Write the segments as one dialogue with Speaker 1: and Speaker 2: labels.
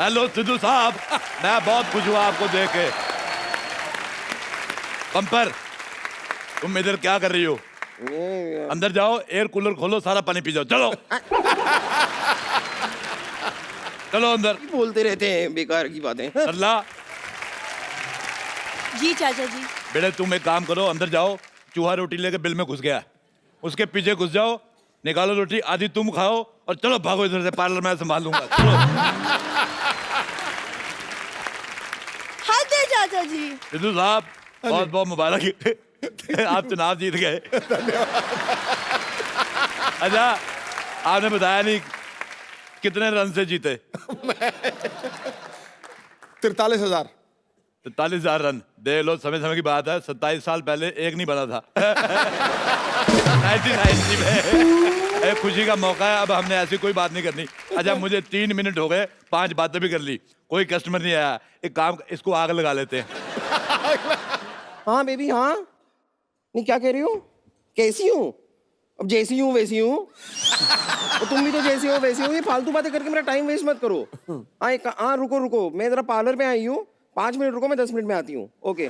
Speaker 1: Hello Sidhu साहब, मैं बहुत खुश हुआ आपको देख के। पंपर, तुम इधर क्या कर रही हो? अंदर जाओ, एयर कूलर खोलो, सारा पानी पी जाओ। चलो चलो अंदर।
Speaker 2: बोलते रहते हैं बेकार की बातें।
Speaker 1: अल्लाह।
Speaker 3: जी चाचा जी।
Speaker 1: बेटे तुम एक काम करो, अंदर जाओ, चूहा रोटी लेके बिल में घुस गया, उसके पीछे घुस जाओ, निकालो रोटी, आधी तुम खाओ और चलो भागो इधर से, पार्लर में संभाल लूंगा। चलो।
Speaker 3: हाँ दे चाचा जी।
Speaker 1: सिद्धू साहब बहुत बहुत मुबारक, आप चुनाव जीत गए। अच्छा, आपने बताया नहीं कितने रन से जीते?
Speaker 4: 43,000।
Speaker 1: 43,000 रन। देख लो, समय समय की बात है, 27 साल पहले एक नहीं बना था। 1990 में। खुशी का मौका है, अब हमने ऐसी कोई बात नहीं करनी। अच्छा, मुझे 3 मिनट हो गए, 5 बातें भी कर ली, कोई कस्टमर नहीं आया। एक काम, इसको आग लगा लेते हैं।
Speaker 2: हाँ बेबी हाँ। नहीं क्या कह रही हो? कैसी हूँ? अब जैसी हूँ वैसी हूँ। और तुम भी तो जैसी हो वैसी हो। ये फालतू बातें करके मेरा टाइम वेस्ट मत करो। हाँ रुको रुको, मैं जरा पार्लर पे आई हूँ, 5 मिनट रुको, मैं 10 मिनट में आती हूँ। ओके।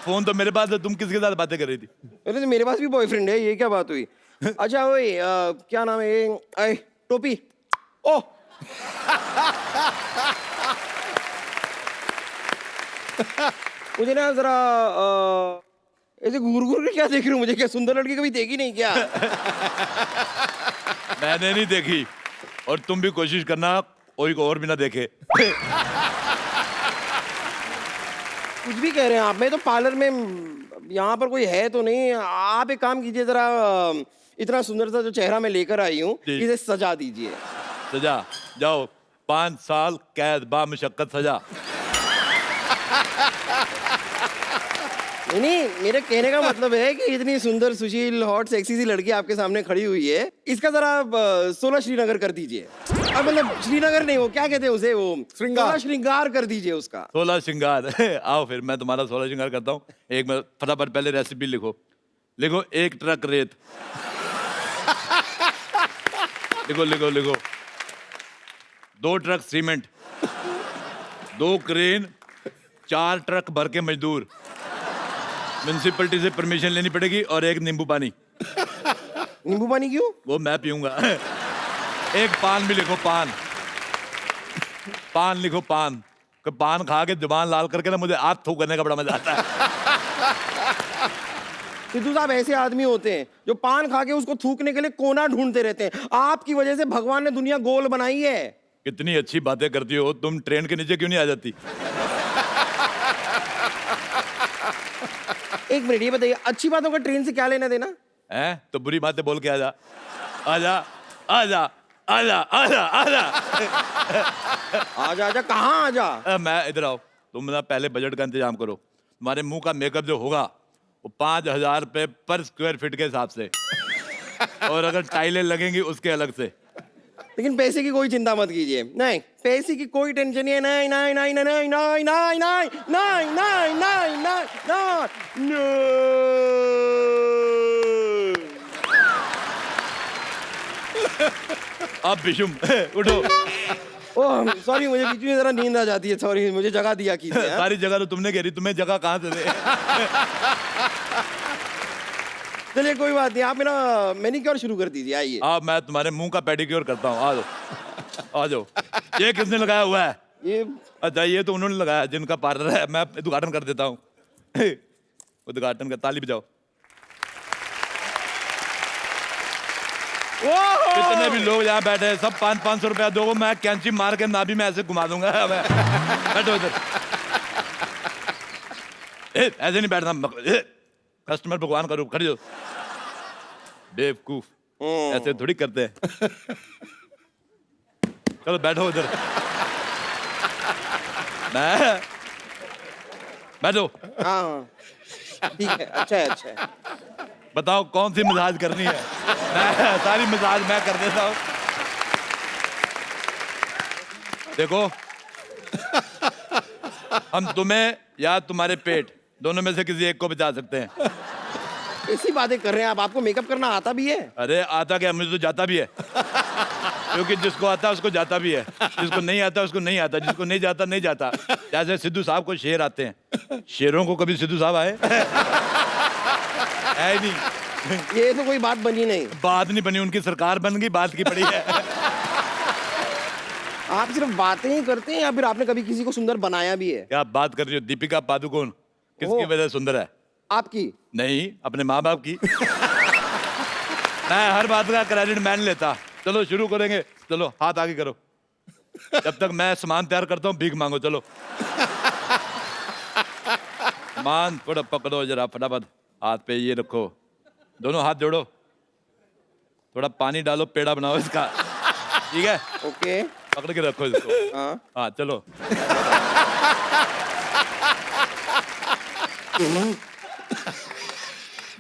Speaker 1: फोन तो मेरे पास है, तुम किसके साथ बातें कर रही थी?
Speaker 2: अरे तो मेरे पास भी बॉयफ्रेंड है, ये क्या बात हुई? अच्छा ओए, क्या नाम है ये? टोपी। ओह मुझे ना जरा ऐसे घूर घूर के क्या देख रही हूँ? मुझे क्या सुंदर लड़की कभी देखी नहीं क्या?
Speaker 1: मैंने नहीं देखी, और तुम भी कोशिश करना कोई को और भी ना देखे।
Speaker 2: कुछ भी कह रहे हैं आप। मैं तो पार्लर में, यहाँ पर कोई है तो नहीं। आप एक काम कीजिए, जरा इतना सुंदर सा जो चेहरा मैं लेकर आई हूँ, इसे सजा दीजिए।
Speaker 1: सजा? जाओ, 5 साल कैद बामुशक्कत सजा।
Speaker 2: नहीं, मेरे कहने का मतलब है कि इतनी सुंदर सुशील हॉट सेक्सी सी लड़की आपके सामने खड़ी हुई है, इसका जरा 16 श्रीनगर कर दीजिए। अब मतलब श्रीनगर नहीं, वो क्या कहते हैं उसे, वो श्रृंगार, श्रृंगार कर दीजिए उसका।
Speaker 1: 16 श्रृंगार। आओ फिर मैं तुम्हारा 16 श्रृंगार करता हूँ। एक मिनट, फटाफट पहले रेसिपी लिखो। लिखो 1 ट्रक रेत। लिखो लिखो लिखो। 2 ट्रक सीमेंट, 2 क्रेन, 4 ट्रक भर के मजदूर, म्युनिसिपैलिटी से परमिशन लेनी पड़ेगी, और 1 नींबू पानी।
Speaker 2: नींबू पानी क्यों?
Speaker 1: वो मैं पीऊंगा। 1 पान भी लिखो, पान। पान लिखो, पान। पान खा के जुबान लाल करके ना मुझे हाथ थूक करने का बड़ा मजा आता है।
Speaker 2: सिद्धू साहब ऐसे आदमी होते हैं जो पान खा के उसको थूकने के लिए कोना ढूंढते रहते हैं। आपकी वजह से भगवान ने दुनिया गोल बनाई है।
Speaker 1: कितनी अच्छी बातें करती हो तुम, ट्रेन के नीचे क्यों नहीं आ जाती?
Speaker 2: एक मिनट, ये बताइए, अच्छी बातों का ट्रेन से क्या लेना देना
Speaker 1: है? तो बुरी बातें बोल के आजा, आजा, आजा, आजा, आजा, आजा।
Speaker 2: आजा आजा कहाँ आजा?
Speaker 1: मैं इधर आओ। तुम ना पहले बजट का इंतजाम करो। तुम्हारे मुंह का मेकअप जो होगा वो 5,000 रुपए पर स्क्वायर फीट के हिसाब से, और अगर टाइलें लगेंगी उसके अलग से।
Speaker 2: लेकिन पैसे की कोई चिंता मत कीजिए। नहीं, पैसे की कोई टेंशन नहीं है। नहीं नहीं नहीं नहीं नहीं नहीं नहीं नहीं नहीं नहीं नहीं नहीं।
Speaker 1: अब बिशुम उठो।
Speaker 2: ओह सॉरी, मुझे बीच में जरा नींद आ जाती है। सॉरी, मुझे जगह दिया कीजिए।
Speaker 1: सारी जगह तो तुमने घेरी, तुम्हें जगह कहाँ से दे?
Speaker 2: चलिए कोई बात नहीं, आप मेरा मैनिक्योर शुरू कर दीजिए। आइए।
Speaker 1: अब मैं तुम्हारे मुंह का पेडिक्योर करता हूँ। आ जाओ, आ जाओ। ये किसने लगाया हुआ है?
Speaker 2: ये
Speaker 1: अच्छा, ये तो उन्होंने लगाया जिनका पार्लर है। मैं उद्घाटन कर देता हूँ। उद्घाटन का ताली बजाओ। कितने भी लोग यहाँ बैठे हैं, सब 500-500 रुपया दो, मैं कैंची मार के नाभि में ऐसे घुमा दूंगा। बैठो इधर। ऐसे नहीं बैठना, कस्टमर भगवान का रूप। खड़ी हो बेवकूफ, ऐसे थोड़ी करते हैं। चलो बैठो इधर। बैठो।
Speaker 2: हाँ ठीक है, अच्छा है, अच्छा है।
Speaker 1: बताओ कौन सी मसाज करनी है? मैं सारी मसाज मैं कर देता हूँ। देखो, हम तुम्हें या तुम्हारे पेट, दोनों में से किसी एक को बचा सकते हैं।
Speaker 2: ऐसी बातें कर रहे हैं आप? आपको मेकअप करना आता भी है?
Speaker 1: अरे आता क्या, मुझे तो जाता भी है। क्योंकि जिसको आता है उसको जाता भी है, जिसको नहीं आता उसको नहीं आता, जिसको नहीं जाता नहीं जाता। जैसे सिद्धू साहब को शेर आते हैं, शेरों को कभी सिद्धू साहब आए है ही नहीं।
Speaker 2: ये तो कोई बात बनी नहीं।
Speaker 1: बात नहीं बनी, उनकी सरकार बन गई, बात की पड़ी है।
Speaker 2: आप सिर्फ बातें ही करते हैं या फिर आपने कभी किसी को सुंदर बनाया भी है?
Speaker 1: क्या बात कर रही हो? दीपिका पादुकोण किसकी
Speaker 2: ओह।
Speaker 1: वजह से सुंदर है?
Speaker 2: आपकी?
Speaker 1: नहीं, अपने माँ बाप की। मैं हर बात का क्रेडिट मैं नहीं लेता। चलो शुरू करेंगे, चलो हाथ आगे करो। जब तक मैं सामान तैयार करता हूँ भीख मांगो। चलो सामान थोड़ा पकड़ो जरा फटाफट, हाथ पे ये रखो, दोनों हाथ जोड़ो, थोड़ा पानी डालो, पेड़ा बनाओ इसका, ठीक है?
Speaker 2: ओके।
Speaker 1: पकड़ के रखो इसको।
Speaker 2: हाँ।
Speaker 1: हाँ चलो।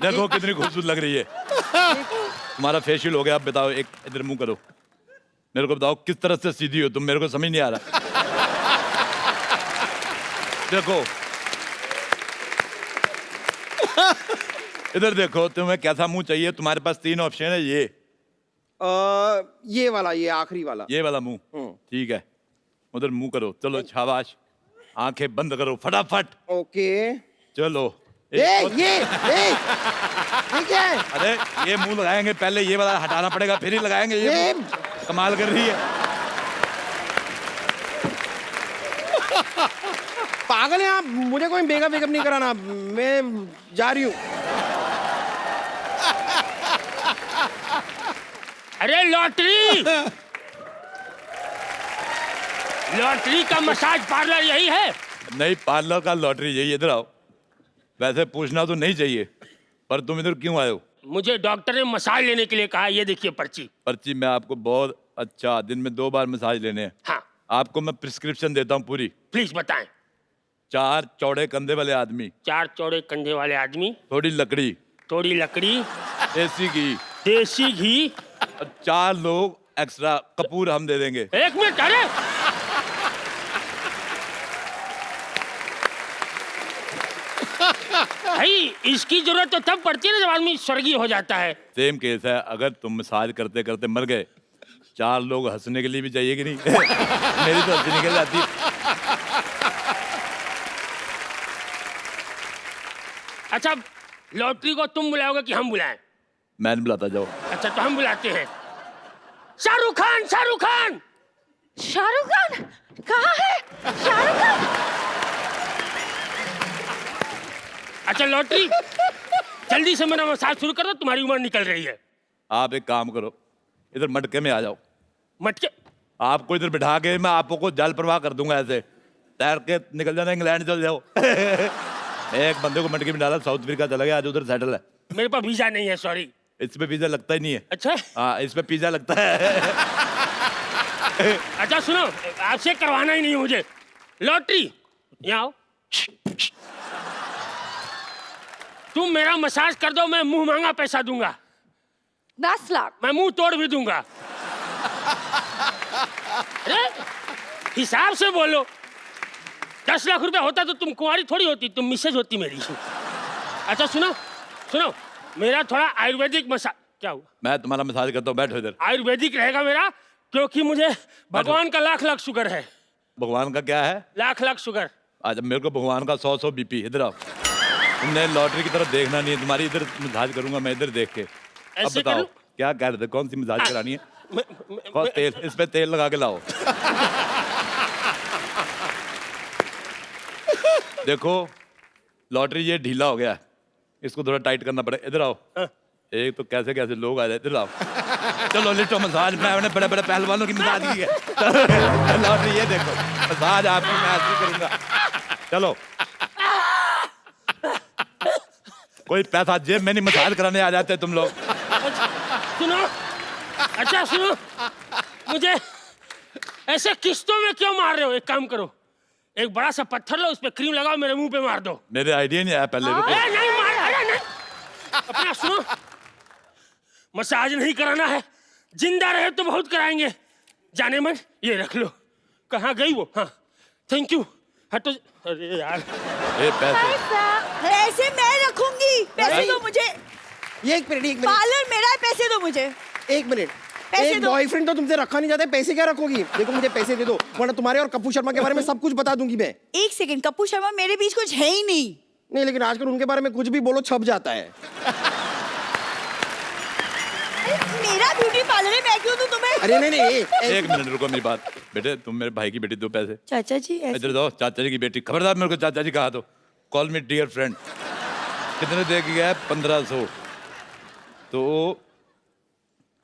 Speaker 1: देखो कितनी खूबसूरत लग रही है। तुम्हारा फेशियल हो गया, अब बताओ, एक इधर मुंह करो, मेरे को बताओ किस तरह से सीधी हो तुम, मेरे को समझ नहीं आ रहा। देखो इधर देखो, तुम्हें कैसा मुंह चाहिए? तुम्हारे पास 3 ऑप्शन है,
Speaker 2: ये वाला, ये आखिरी वाला।
Speaker 1: ये वाला मुंह, ठीक है, उधर मुंह करो। चलो शाबाश, आंखें बंद करो फटाफट।
Speaker 2: ओके।
Speaker 1: चलो
Speaker 2: ये क्या है?
Speaker 1: अरे ये मुंह लगाएंगे, पहले ये वाला हटाना पड़ेगा, फिर ही लगाएंगे। ये कमाल कर रही है।
Speaker 2: पागल है आप, मुझे कोई मेकअप वेकअप नहीं कराना, मैं जा रही हूँ।
Speaker 4: अरे लॉटरी, लॉटरी का मसाज पार्लर यही है?
Speaker 1: नहीं, पार्लर का लॉटरी यही। इधर आओ। वैसे पूछना तो नहीं चाहिए, पर तुम इधर क्यों आए हो?
Speaker 4: मुझे डॉक्टर ने मसाज लेने के लिए कहा। ये देखिए पर्ची।
Speaker 1: पर्ची मैं आपको बहुत अच्छा, दिन में 2 बार मसाज लेने हैं।
Speaker 4: हाँ
Speaker 1: आपको मैं प्रिस्क्रिप्शन देता हूँ पूरी।
Speaker 4: प्लीज बताएं।
Speaker 1: 4 चौड़े कंधे वाले आदमी,
Speaker 4: 4 चौड़े कंधे वाले आदमी,
Speaker 1: थोड़ी लकड़ी,
Speaker 4: थोड़ी लकड़ी,
Speaker 1: देसी घी,
Speaker 4: देसी घी,
Speaker 1: और 4 लोग एक्स्ट्रा कपूर हम दे देंगे।
Speaker 4: 1 मिनट। अरे भाई, इसकी जरूरत तो तब पड़ती है ना जब आदमी स्वर्गीय हो जाता है।
Speaker 1: सेम केस है, अगर तुम मसाज करते करते मर गए, 4 लोग हंसने के लिए भी चाहिए कि नहीं? मेरी तो हंसी निकल जाती।
Speaker 4: अच्छा, लॉटरी को तुम बुलाओगे कि हम बुलाएं?
Speaker 1: मैं नहीं बुलाता, जाओ।
Speaker 4: अच्छा तो हम बुलाते हैं। शाहरुख खान, शाहरुख खान।
Speaker 3: शाहरुख खान कहाँ है? शाहरुख खान।
Speaker 4: अच्छा लॉटरी, जल्दी से मेरा मसाज शुरू कर दो, तुम्हारी उम्र निकल रही है।
Speaker 1: आप एक काम करो, इधर मटके में आ जाओ।
Speaker 4: मटके?
Speaker 1: आपको इधर बिठा के मैं आपको जल प्रवाह कर दूंगा, ऐसे तैर के निकल जाना, इंग्लैंड चल जाओ। एक बंदे को मटके में डाला, साउथ अफ्रीका चला गया, आज उधर सेटल है।
Speaker 4: मेरे पास वीजा नहीं है, सॉरी।
Speaker 1: इस पे वीजा लगता ही नहीं है।
Speaker 4: अच्छा
Speaker 1: हाँ, इस पे पिज्जा लगता है।
Speaker 4: अच्छा सुनो, आपसे करवाना ही नहीं है मुझे। लॉटरी यहाँ आओ। तुम मेरा मसाज कर दो, मैं मुंह मांगा पैसा दूंगा।
Speaker 3: 10 लाख।
Speaker 4: मैं मुंह तोड़ भी दूंगा। अरे हिसाब से बोलो। 10 लाख रुपया होता तो तुम कुंवारी थोड़ी होती, तुम मिसेज होती मेरी। अच्छा सुनो सुनो, मेरा थोड़ा आयुर्वेदिक मसाज। क्या हुआ?
Speaker 1: मैं तुम्हारा मसाज करता हूँ, बैठो इधर।
Speaker 4: आयुर्वेदिक रहेगा मेरा, क्योंकि मुझे भगवान का लाख लाख शुगर है।
Speaker 1: भगवान का क्या है?
Speaker 4: लाख लाख शुगर।
Speaker 1: आज मेरे को भगवान का 100 बीपी। इधर आओ। तुमने लॉटरी की तरफ देखना नहीं है, तुम्हारी इधर मसाज करूंगा मैं, इधर देख के। अब
Speaker 4: ऐसे
Speaker 1: बताओ
Speaker 4: करूं?
Speaker 1: क्या कह रहे थे, कौन सी मसाज करानी है?
Speaker 4: मैं-
Speaker 1: कौन तेल, इस पे तेल लगा के लाओ। देखो लॉटरी ये ढीला हो गया है, इसको थोड़ा टाइट करना पड़े। इधर आओ।
Speaker 4: हाँ।
Speaker 1: एक तो कैसे कैसे लोग आ जाए। इधर आओ। चलो लिटो मसाज, मैंने बड़े बड़े पहलवानों की मसाज की है। लॉटरी ये देखो, मसाज आपकी मैं ऐसे करूंगा। चलो, कोई पैसा जेब में नहीं, मसाज कराने आ जाते तुम लोग।
Speaker 4: सुनो, अच्छा सुनो, मुझे ऐसे किस्तों में क्यों मार रहे हो? एक काम करो, एक बड़ा सा पत्थर लो, उस पे क्रीम लगाओ, मेरे मुंह पे मार दो।
Speaker 1: मेरे आइडिया नहीं आया पहले। रुको।
Speaker 4: अरे नहीं मार, अरे नहीं। अपना सुनो, मसाज नहीं कराना है, जिंदा रहे तो बहुत कराएंगे। जाने मन, ये रख लो। कहाँ गई वो? हाँ थैंक यू। हटो। अरे यार,
Speaker 1: ये पैसे
Speaker 3: ऐसे मैं रखूंगी, पैसे दो मुझे।
Speaker 2: ये एक मिनट,
Speaker 3: पार्लर मेरा है, पैसे दो मुझे।
Speaker 2: एक मिनट।
Speaker 3: पैसे
Speaker 2: एक
Speaker 3: दो।
Speaker 2: बॉयफ्रेंड तो तुमसे रखा नहीं जाता है, पैसे क्या रखोगी? देखो मुझे पैसे दे दो, वरना तुम्हारे और कपूर शर्मा के बारे में सब कुछ बता दूंगी मैं।
Speaker 3: एक सेकंड, कपूर शर्मा मेरे बीच कुछ है ही नहीं।
Speaker 2: नहीं, लेकिन आजकल उनके बारे में कुछ भी बोलो छप जाता है।
Speaker 3: मेरा ब्यूटी पार्लर है, मैं क्यों दूं तुम्हें?
Speaker 2: अरे नहीं नहीं,
Speaker 1: एक मिनट रुको, मेरी बात। बेटे तुम मेरे भाई की बेटी, दो पैसे
Speaker 3: चाचा जी ऐसे-
Speaker 1: इधर दो। चाचा जी की बेटी, खबरदार मेरे को चाचा जी कहा तो। Call me dear friend. कितने दे के गया है? 1500। तो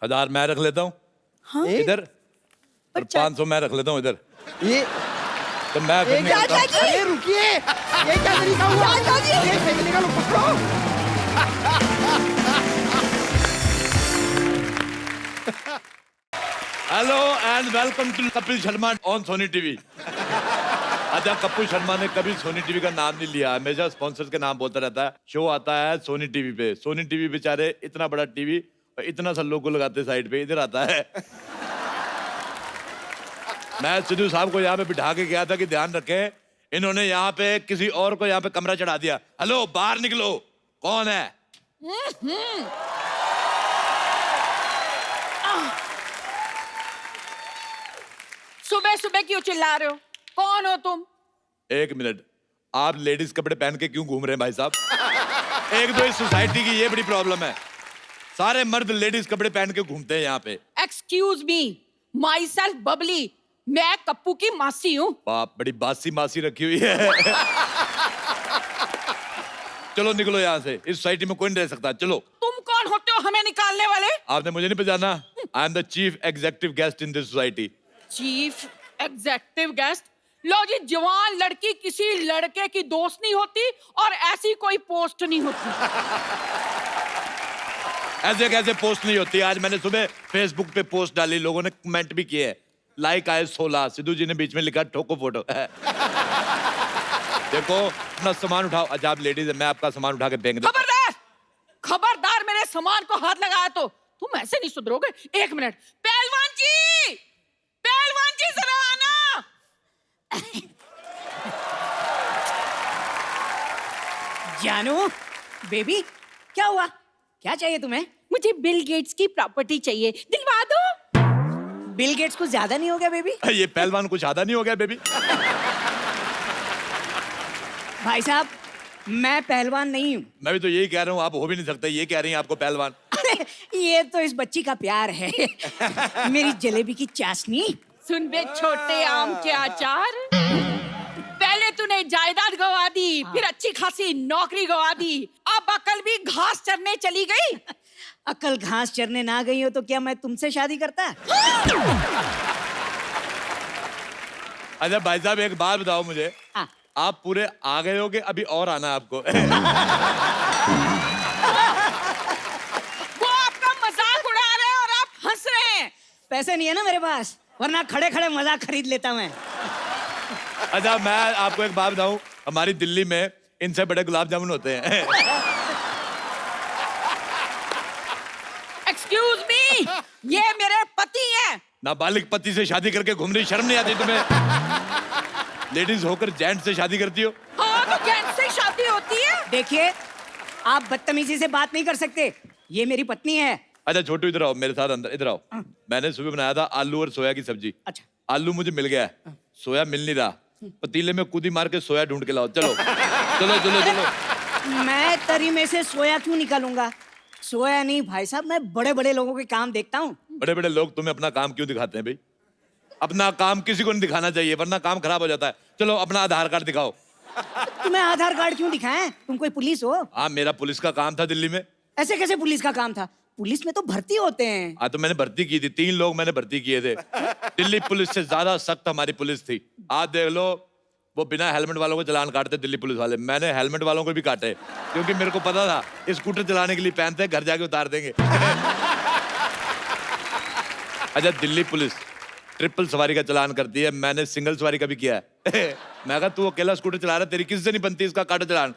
Speaker 1: 1000 मैं रख लेता हूँ
Speaker 3: हाँ?
Speaker 1: इधर,
Speaker 3: पर
Speaker 1: और 500 मैं रख लेता हूँ इधर।
Speaker 2: ये
Speaker 1: तो मैं फिर
Speaker 2: एक
Speaker 1: निकलता हूँ।
Speaker 3: चाचा जी!
Speaker 2: अरे रुकिए, ये क्या तरीका हुआ?
Speaker 3: चाचा जी!
Speaker 2: ये फेंकने का लो, पकड़ो।
Speaker 1: Hello and welcome to Kapil Sharma on Sony TV. अच्छा, कपिल शर्मा ने कभी सोनी टीवी का नाम नहीं लिया, हमेशा स्पॉन्सर्स के नाम बोलता रहता है। शो आता है सोनी टीवी पे। सोनी टीवी बेचारे इतना बड़ा टीवी और इतना सा लोगो लगाते साइड पे, इधर आता है। मैं सिद्धू साहब को यहाँ पे बिठा के गया था कि ध्यान रखें, इन्होंने यहाँ पे किसी और को यहाँ पे कमरा चढ़ा दिया। हेलो, बाहर निकलो, कौन है?
Speaker 3: सुबह सुबह क्यों चिल्ला रहे हो? कौन हो तुम?
Speaker 1: एक मिनट, आप लेडीज कपड़े पहन के क्यों घूम रहे हैं भाई साहब? एक दो इस सोसाइटी की ये बड़ी प्रॉब्लम है, सारे मर्द लेडीज कपड़े पहन के घूमते हैं यहाँ पे।
Speaker 5: Excuse me, my self Babli, मैं कप्पू की मासी हूँ।
Speaker 1: बाप, बड़ी बासी मासी रखी हुई है। चलो निकलो यहाँ से, इस सोसाइटी में कोई नहीं रह सकता। चलो।
Speaker 5: तुम कौन होते हो हमें निकालने वाले?
Speaker 1: आपने मुझे नहीं पहचाना? I am the chief executive guest in this society.
Speaker 5: Chief executive guest? लो जी, जवान लड़की किसी लड़के की दोस्त नहीं होती और ऐसी कोई पोस्ट नहीं होती।
Speaker 1: ऐसे कैसे पोस्ट नहीं होती? आज मैंने सुबह फेसबुक पे पोस्ट डाली, लोगों ने कमेंट भी किए, लाइक आए 16। सिद्धू जी ने बीच में लिखा ठोको फोटो। देखो, अपना सामान उठाओ। अच्छा, आप लेडीज है, मैं आपका सामान उठा के फेंक दूं।
Speaker 5: खबरदार, खबरदार मेरे सामान को हाथ लगाया तो तुम ऐसे नहीं सुधरोगे। एक मिनट, पहलवान जी, पहलवान जी जरा आना।
Speaker 6: जानू, बेबी, क्या हुआ? क्या चाहिए तुम्हें?
Speaker 5: मुझे बिल गेट्स की प्रॉपर्टी चाहिए, दिलवा दो।
Speaker 6: बिल गेट्स कुछ ज्यादा नहीं हो गया बेबी?
Speaker 1: ये पहलवान कुछ आधा नहीं हो गया बेबी?
Speaker 6: भाई साहब, मैं पहलवान नहीं हूँ।
Speaker 1: मैं भी तो यही कह रहा हूँ, आप हो भी नहीं सकते। ये कह रही हैं आपको पहलवान।
Speaker 6: अरे ये तो इस बच्ची का प्यार है। मेरी जलेबी की चाशनी।
Speaker 5: सुन बे छोटे आम के अचार, पहले तूने जायदाद गवा दी, फिर अच्छी खासी नौकरी गवा दी, अब अकल भी घास चरने चली गई।
Speaker 6: अकल घास चरने ना गई हो तो क्या मैं तुमसे शादी करता?
Speaker 1: अच्छा भाई साहब, एक बात बताओ मुझे,
Speaker 6: हाँ।
Speaker 1: आप पूरे आ गए होगे, अभी और आना है आपको?
Speaker 5: वो आपका मजाक उड़ा रहे हैं और आप हंस रहे हैं।
Speaker 6: पैसे नहीं है ना मेरे पास, वरना खड़े खड़े मजाक खरीद लेता मैं।
Speaker 1: अच्छा, मैं आपको एक बात बताऊं, हमारी दिल्ली में इनसे बड़े गुलाब जामुन होते हैं।
Speaker 5: एक्सक्यूज मी, ये मेरे पति हैं।
Speaker 1: नाबालिग पति से शादी करके घूम रही, शर्म नहीं आती तुम्हें? लेडीज होकर जेंट से शादी करती हो?
Speaker 5: हाँ, तो जेंट्स से शादी होती है।
Speaker 6: देखिए, आप बदतमीजी से बात नहीं कर सकते, ये मेरी पत्नी है।
Speaker 1: अच्छा छोटू, इधर आओ मेरे साथ, अंदर इधर आओ। मैंने सुबह बनाया था आलू और सोया की सब्जी।
Speaker 6: अच्छा।
Speaker 1: आलू मुझे मिल गया है, सोया मिल नहीं रहा। पतीले में कूदी मार के सोया ढूंढ के लाओ। चलो चलो चलो चलो।
Speaker 6: मैं तरी में से सोया क्यों निकालूंगा? सोया नहीं भाई साहब, मैं बड़े बड़े लोगों के काम देखता हूँ।
Speaker 1: बड़े बड़े लोग तुम्हें अपना काम क्यों दिखाते हैं भाई? अपना काम किसी को नहीं दिखाना चाहिए, वरना काम खराब हो जाता है। चलो अपना आधार कार्ड दिखाओ।
Speaker 6: तुम्हें आधार कार्ड क्यों दिखाएं? तुम कोई पुलिस हो?
Speaker 1: हाँ, मेरा पुलिस का काम था दिल्ली में।
Speaker 6: ऐसे कैसे पुलिस का काम था? पुलिस में तो भर्ती होते हैं।
Speaker 1: हाँ, तो मैंने भर्ती की थी, 3 लोग मैंने भर्ती किए थे। दिल्ली पुलिस से ज्यादा सख्त हमारी पुलिस थी। आज देख लो, वो बिना हेलमेट वालों को चलान काटते दिल्ली पुलिस वाले। मैंने हेलमेट वालों को भी काटे, क्योंकि मेरे को पता था स्कूटर चलाने के लिए पहनते हैं, घर जाके उतार देंगे। अच्छा, दिल्ली पुलिस ट्रिपल सवारी का चलान करती है, मैंने सिंगल सवारी का भी किया है। मैं कहा तू अकेला स्कूटर चला रहा है, तेरी किससे नहीं बनती, इसका काटो चलान।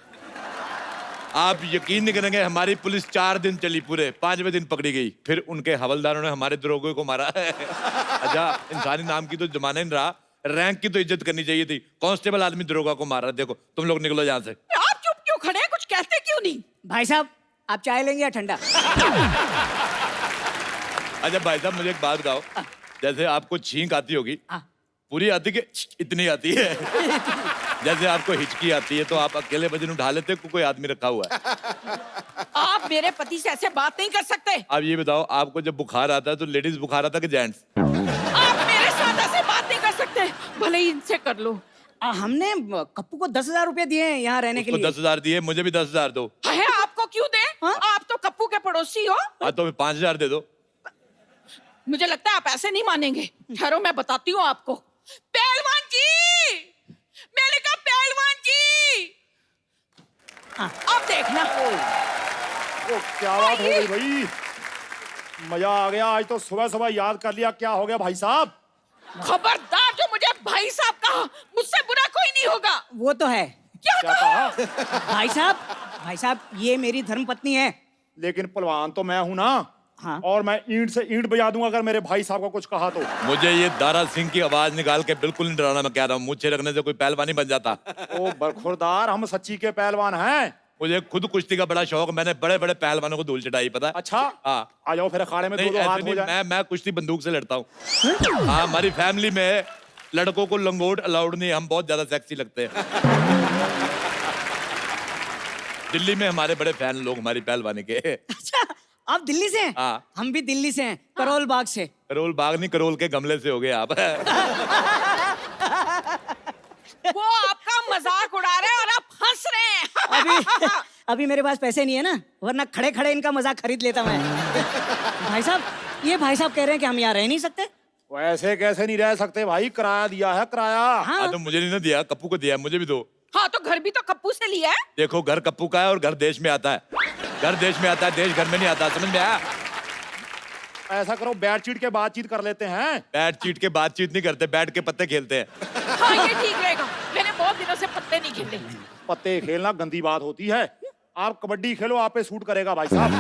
Speaker 1: आप यकीन नहीं करेंगे, हमारी पुलिस 4 दिन चली, पूरे 5वें दिन पकड़ी गई। फिर उनके हवलदारों ने हमारे दरोगे को मारा। अच्छा, इंसानी नाम की तो जमाना नहीं रहा, रैंक की तो इज्जत करनी चाहिए थी। कांस्टेबल आदमी दरोगा को मार रहा। देखो, तुम लोग निकलो यहाँ से।
Speaker 5: आप चुप क्यों खड़े हैं? कुछ कहते क्यों नहीं?
Speaker 6: भाई साहब, आप चाय लेंगे या ठंडा?
Speaker 1: अच्छा भाई साहब मुझे एक बात बताओ, जैसे आपको छींक आती होगी,
Speaker 6: हाँ।
Speaker 1: पूरी आती कि इतनी आती है? जैसे आपको हिचकी आती है तो आप अकेले वजन उठा लेते हो, कोई आदमी रखा हुआ है?
Speaker 5: आप मेरे पति से ऐसे बात नहीं कर सकते।
Speaker 1: आप ये बताओ, आपको जब बुखार आता है तो लेडीज बुखार आता है कि जेंट्स?
Speaker 5: आप मेरे साथ ऐसे बात नहीं कर सकते, भले ही इनसे कर लो।
Speaker 6: हमने कप्पू को 10,000 रुपए दिए हैं यहाँ रहने के
Speaker 1: उसको
Speaker 6: लिए।
Speaker 1: 10,000 दिए, मुझे भी 10,000 दो।
Speaker 5: है आपको क्यों दे?
Speaker 6: हाँ?
Speaker 5: आप तो कप्पू के पड़ोसी हो।
Speaker 1: हाँ तो 5,000 दे दो।
Speaker 5: मुझे लगता है आप ऐसे नहीं मानेंगे। ठहरो मैं बताती हूँ आपको। पहलवान जी, मैंने कहा पहलवान जी,
Speaker 6: हाँ।
Speaker 5: अब देखना।
Speaker 7: ओ क्या बात हो गई भाई, मजा आ गया। आज तो सुबह सुबह याद कर लिया। क्या हो गया भाई साहब?
Speaker 5: खबरदार जो मुझे भाई साहब कहा, मुझसे बुरा कोई नहीं होगा।
Speaker 6: वो तो है।
Speaker 5: क्या
Speaker 7: क्या
Speaker 5: कहा?
Speaker 7: कहा?
Speaker 6: भाई साहब ये मेरी धर्मपत्नी है।
Speaker 7: लेकिन पहलवान तो मैं हूं ना।
Speaker 6: हाँ।
Speaker 7: और मैं ईंट से ईंट बजा दूंगा अगर मेरे भाई साहब को कुछ कहा तो।
Speaker 1: मुझे ये दारा सिंह की आवाज निकाल के बिल्कुल नहीं डराना। मैं कह रहा हूँ मुझे रखने से कोई पहलवानी बन जाता।
Speaker 7: ओ बरखुरदार, हम सच्ची के पहलवान हैं।
Speaker 1: मुझे खुद कुश्ती का बड़ा शौक, मैंने बड़े बड़े पहलवानों को धूल चटाई, पता है?
Speaker 7: अच्छा,
Speaker 1: हाँ।
Speaker 7: आ जाओ फिर अखाड़े में
Speaker 1: नहीं,
Speaker 7: दो हाथ
Speaker 1: ऐसे
Speaker 7: हो
Speaker 1: नहीं,
Speaker 7: जाए।
Speaker 1: मैं कुश्ती बंदूक से लड़ता हूँ। हाँ, हमारी फैमिली में लड़कों को लंगोट अलाउड नहीं, हम बहुत ज्यादा सेक्सी लगते हैं। दिल्ली में हमारे बड़े फैन लोग हमारी पहलवानी के।
Speaker 6: अच्छा आप दिल्ली से हैं?
Speaker 1: हाँ।
Speaker 6: हम भी दिल्ली से हैं, करोल बाग से।
Speaker 1: करोल बाग नहीं, करोल के गमले से हो गए आप।
Speaker 5: वो आपका मजाक उड़ा रहे हैं और आप हंस रहे हैं।
Speaker 6: अभी अभी मेरे पास पैसे नहीं है ना, वरना खड़े खड़े इनका मजाक खरीद लेता मैं। भाई साहब, ये भाई साहब कह रहे हैं कि हम यहाँ रह नहीं सकते।
Speaker 7: वैसे कैसे नहीं रह सकते भाई, किराया दिया है किराया।
Speaker 6: हाँ।
Speaker 1: हाँ तो मुझे नहीं ना दिया, कप्पू को दिया है, मुझे भी दो।
Speaker 5: हाँ तो घर भी तो कप्पू से लिया है।
Speaker 1: देखो घर कप्पू का है और घर देश में आता है। घर देश में आता है, देश घर में नहीं आता, समझ में आया?
Speaker 7: ऐसा करो, बैट चीट के बातचीत कर लेते हैं।
Speaker 1: बैट चीट के बातचीत नहीं करते, बैठ के पत्ते खेलते हैं।
Speaker 5: हाँ ये ठीक रहेगा, मैंने बहुत दिनों से पत्ते नहीं खेले।
Speaker 7: पत्ते खेलना गंदी बात होती है। आप कबड्डी खेलो, आप पे सूट करेगा भाई साहब।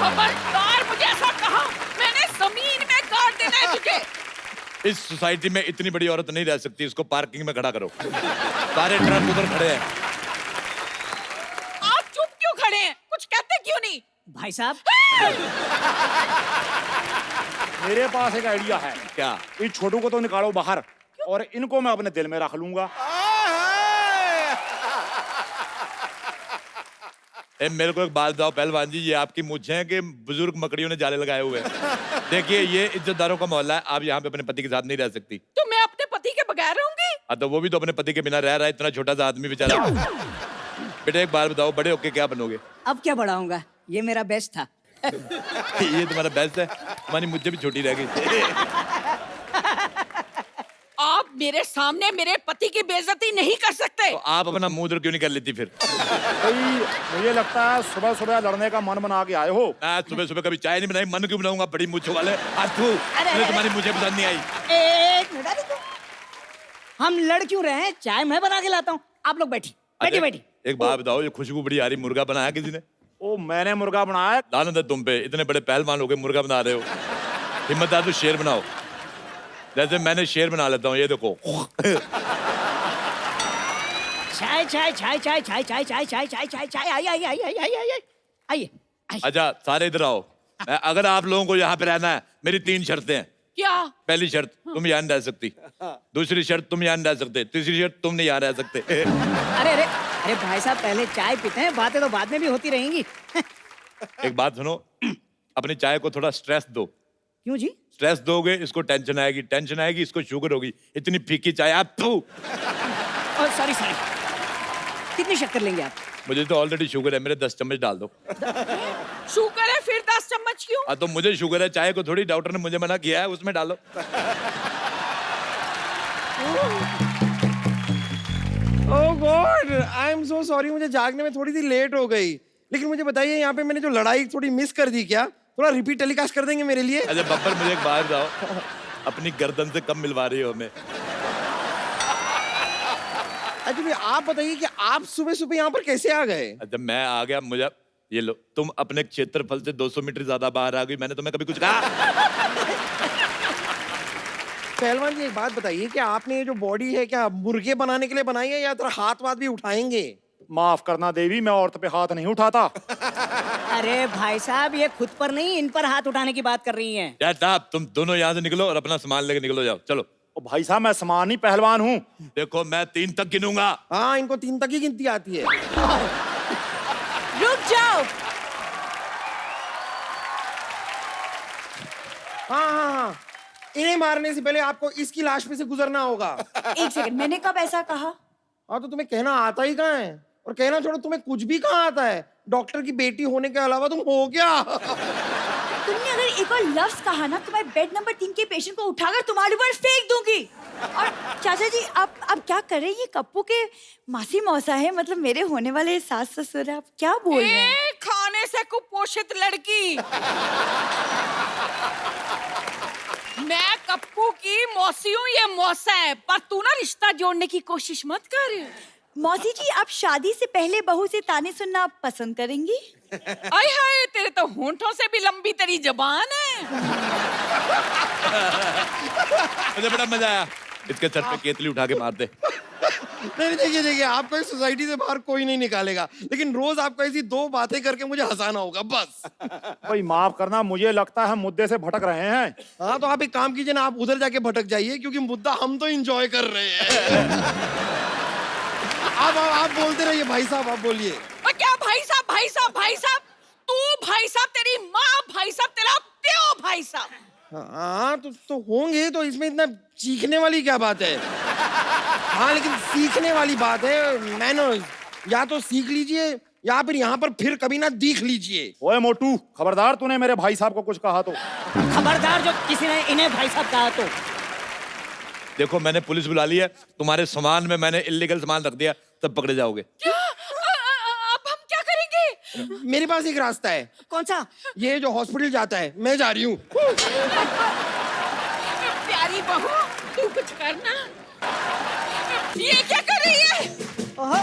Speaker 5: खबरदार मुझे ऐसा कहा, मैंने जमीन में गाड़ देना है तुझे।
Speaker 1: इस सोसाइटी में इतनी बड़ी औरत नहीं रह सकती, इसको पार्किंग में खड़ा करो। सारे ट्रक उधर खड़े हैं।
Speaker 5: आप चुप क्यों खड़े हैं, कुछ कहते क्यों नहीं?
Speaker 6: भाई साहब
Speaker 7: मेरे पास एक आइडिया है।
Speaker 1: क्या?
Speaker 7: इस छोटू को तो निकालो बाहर और इनको मैं अपने दिल में रख लूंगा।
Speaker 1: मेरे को एक बात बताओ पहलवान जी, ये आपकी मूंछें हैं कि बुजुर्ग मकड़ियों ने जाले लगाए हुए हैं? देखिए ये इज्जतदारों का मोहल्ला है, आप यहाँ पे अपने पति के साथ नहीं रह सकती।
Speaker 5: तो मैं अपने पति के बगैर रहूंगी?
Speaker 1: हाँ तो वो भी तो अपने पति के बिना रह रहा है, इतना छोटा सा आदमी बेचारा। बेटा एक बार बताओ, बड़े होके क्या बनोगे?
Speaker 6: अब क्या बढ़ाऊंगा, ये मेरा बेस्ट था।
Speaker 1: ये तुम्हारा बेस्ट है, तुम्हारी मुझे भी छोटी रह गई।
Speaker 5: आप मेरे सामने मेरे पति की बेइज्जती नहीं कर सकते।
Speaker 1: तो आप अपना मुंह उधर क्यों नहीं कर लेती फिर?
Speaker 7: भाई मुझे लगता है सुबह सुबह लड़ने का मन बना के आए हो।
Speaker 1: मैं सुबह सुबह कभी चाय नहीं बनाई, मन क्यों बनाऊंगा? बड़ी मूंछों वाले मुझे तुम्हारी मुझे पसंद नहीं आई।
Speaker 6: एक मिनट रुको। हम लड़ क्यों रहे हैं, चाय मैं बना के लाता हूँ, आप लोग बैठी बैठी बैठी।
Speaker 1: एक बात बताओ, ये खुशबू बड़ी आ रही, मुर्गा बनाया किसी ने?
Speaker 7: ओ मैंने मुर्गा बनाया।
Speaker 1: लानत है तुम पे, इतने बड़े पहलवान हो गए मुर्गा बना रहे हो। हिम्मत है तो शेर बनाओ, जैसे मैंने शेर बना लेता हूँ, ये देखो।
Speaker 6: चाय चाय चाय चाय चाय चाय चाय चाय चाय चाय चाय आई आई आई आई आई आई आइए।
Speaker 1: अच्छा सारे इधर आओ। अगर आप लोगों को यहाँ पे रहना है, मेरी 3 शर्तें हैं।
Speaker 5: क्या?
Speaker 1: पहली शर्त, तुम यहाँ नहीं रह सकती। दूसरी शर्त, तुम यहाँ नहीं रह सकते। तीसरी शर्त, तुम नहीं यहाँ रह सकते।
Speaker 6: अरे अरे अरे भाई साहब, पहले चाय पीते हैं, बातें तो बाद में भी होती रहेंगी।
Speaker 1: एक बात सुनो, अपनी चाय को थोड़ा स्ट्रेस दो।
Speaker 6: क्यों जी?
Speaker 1: स्ट्रेस दोगे इसको टेंशन आएगी, टेंशन आएगी इसको शुगर होगी। इतनी फीकी चाय आप
Speaker 6: सॉरी सॉरी, कितनी शक्कर लेंगे आप?
Speaker 1: मुझे तो ऑलरेडी शुगर है, मेरे 10 चम्मच डाल दो।
Speaker 5: शुगर है फिर 10 चम्मच क्यों?
Speaker 1: हाँ तो मुझे शुगर है, चाय को थोड़ी डॉक्टर ने मुझे मना किया है, उसमें डालो।
Speaker 2: Oh God, I am so sorry, मुझे जागने में थोड़ी सी लेट हो गई। लेकिन मुझे बताइए, यहाँ पे मैंने जो लड़ाई थोड़ी मिस कर दी क्या? थोड़ा रिपीट टेलीकास्ट कर देंगे मेरे लिए?
Speaker 1: अच्छा बब्बर, मुझे एक बात बताओ, अपनी गर्दन से कब मिलवा रही हो हमें?
Speaker 2: अच्छा आप बताइए कि आप सुबह सुबह यहाँ पर कैसे आ गए?
Speaker 1: अच्छा मैं आ गया, मुझे ये लो, तुम अपने क्षेत्रफल से 200 मीटर ज्यादा बाहर आ गई, मैंने तुम्हें कभी कुछ कहा?
Speaker 2: पहलवान जी एक बात बताइए कि आपने ये जो बॉडी है क्या मुर्गे बनाने के लिए बनाई है या थोड़ा हाथ वाथ भी उठाएंगे?
Speaker 7: माफ करना देवी, मैं औरत पे हाथ नहीं उठाता।
Speaker 6: अरे भाई साहब, ये खुद पर नहीं, इन पर हाथ उठाने की बात कर रही हैं।
Speaker 1: या साहब तुम दोनों यहाँ से निकलो और अपना सामान लेके निकलो, जाओ चलो।
Speaker 7: ओ भाई साहब, मैं समानी पहलवान हूँ।
Speaker 1: देखो मैं 3 तक गिनूंगा।
Speaker 2: हाँ, इनको 3 तक ही गिनती आती है।
Speaker 5: रुक जाओ।
Speaker 2: हाँ हाँ हाँ, इन्हें मारने से पहले आपको इसकी लाश पे से गुजरना होगा।
Speaker 5: एक सेकंड, मैंने कब ऐसा कहा?
Speaker 2: हाँ, तो तुम्हें कहना आता ही कहाँ है? और कहना छोड़ो, तुम्हें कुछ भी कहाँ आता है? डॉक्टर की बेटी होने के अलावा तुम हो क्या?
Speaker 5: तुमने अगर एक और लफ्ज कहा ना तो मैं बेड नंबर 3 के पेशेंट को उठाकर तुम्हारे ऊपर फेंक दूंगी। और चाचा जी, आप क्या कर रहे हैं? ये कप्पू के मासी मौसा है, मतलब मेरे होने वाले सास ससुर है। आप क्या बोल रहे हैं?
Speaker 3: खाने से कुपोषित लड़की। मैं कप्पू की मौसी हूँ, ये मौसा है, पर तू ना रिश्ता जोड़ने की कोशिश मत कर।
Speaker 5: मौसी जी, आप शादी से पहले बहू से ताने सुनना पसंद करेंगी?
Speaker 3: आय हाय, तेरे तो होंठों से भी लंबी तेरी जबान है।
Speaker 1: मुझे बड़ा मजा आया। इसके सर पे केतली उठा के मार दे।
Speaker 2: नहीं, देखिए, आपको इस सोसाइटी से बाहर कोई नहीं निकालेगा, लेकिन रोज आपको ऐसी 2 बातें करके मुझे हंसाना होगा, बस।
Speaker 7: भाई माफ करना, मुझे लगता है मुद्दे से भटक रहे हैं।
Speaker 2: हाँ, तो आप एक काम कीजिए ना, आप उधर जाके भटक जाइए, क्योंकि मुद्दा हम तो एंजॉय कर रहे हैं। आप बोलते रहिए भाई साहब, आप बोलिए।
Speaker 3: और क्या भाई साहब, भाई साहब, भाई साहब? तू भाई साहब, तेरी माँ भाई साहब, तेरा प्यो भाई साहब।
Speaker 2: हाँ, तो होंगे, तो इसमें इतना चीखने वाली क्या बात है? हाँ, लेकिन सीखने वाली बात है, मैनर्स। या तो सीख लीजिए या फिर यहाँ पर फिर कभी ना दिख लीजिए।
Speaker 7: ओए मोटू, खबरदार तूने मेरे भाई साहब को कुछ कहा तो।
Speaker 6: खबरदार जो किसी ने इन्हें भाई साहब कहा तो।
Speaker 1: देखो मैंने पुलिस बुला ली है, तुम्हारे सामान में मैंने इलीगल सामान रख दिया, तब पकड़े जाओगे।
Speaker 3: अब हम क्या करेंगे?
Speaker 2: मेरे पास एक रास्ता है।
Speaker 6: कौन सा?
Speaker 2: ये जो हॉस्पिटल जाता है, मैं जा रही हूँ।
Speaker 3: प्यारी बहू, तू कुछ करना। ये क्या कर रही है?
Speaker 6: ओहो,